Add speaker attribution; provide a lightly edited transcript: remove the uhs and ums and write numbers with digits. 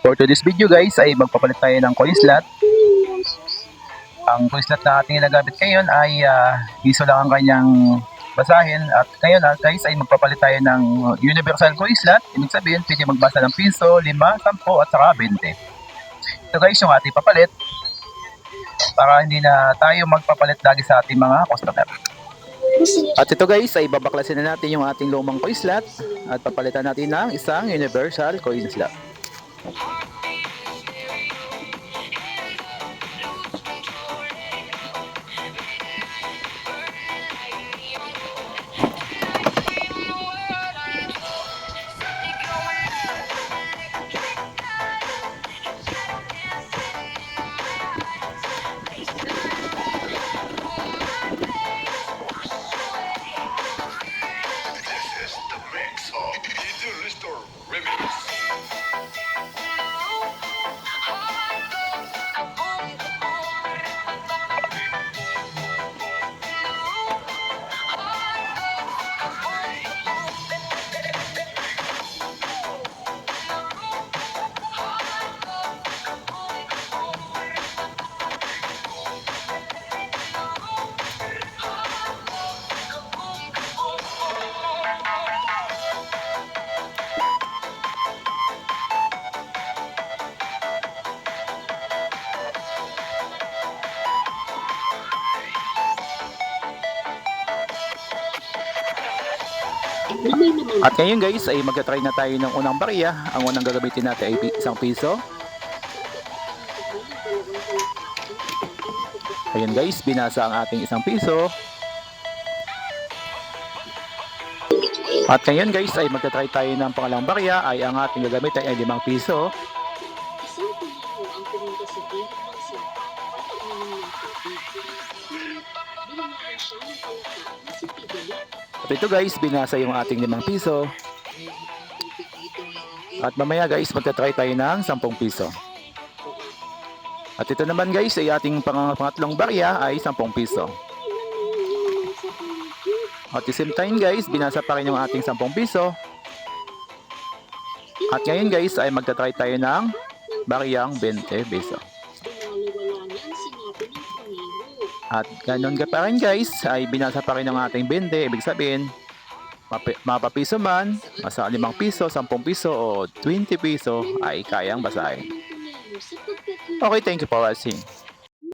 Speaker 1: For today's video guys ay magpapalit tayo ng coin slot. Ang coin slot na ating ginagamit ngayon ay piso lang ang kanyang basahin. At ngayon guys ay magpapalit tayo ng universal coin slot. Ibig sabihin pwede magbasa ng piso, 5, 10 at saka 20. Ito guys yung ating papalit para hindi na tayo magpapalit lagi sa ating mga customer. At ito guys ay babaklasin na natin yung ating lumang coin slot at papalitan natin ng isang universal coin slot. At ngayon guys ay magta-try na tayo ng unang barya. Ang unang gagamitin natin ay isang piso. Ayan guys, binasa ang ating isang piso. At ngayon guys ay magta-try tayo ng pangalawang barya. Ay ang ating gagamitin ay 5 piso. At ito guys, binasa yung ating 5 piso. At mamaya guys, magta-try tayo ng 10 piso. At ito naman guys, ay ating pangatlong barya ay 10 piso. At the same time guys, binasa pa rin yung ating 10 piso. At ngayon guys, ay magta-try tayo ng baryang 20 piso. At ganun ka pa rin guys, ay binasa pa rin ang ating 20. Ibig sabihin, mapapiso man, masa 5 piso, 10 piso o 20 piso ay kayang basahin. Okay, thank you for watching.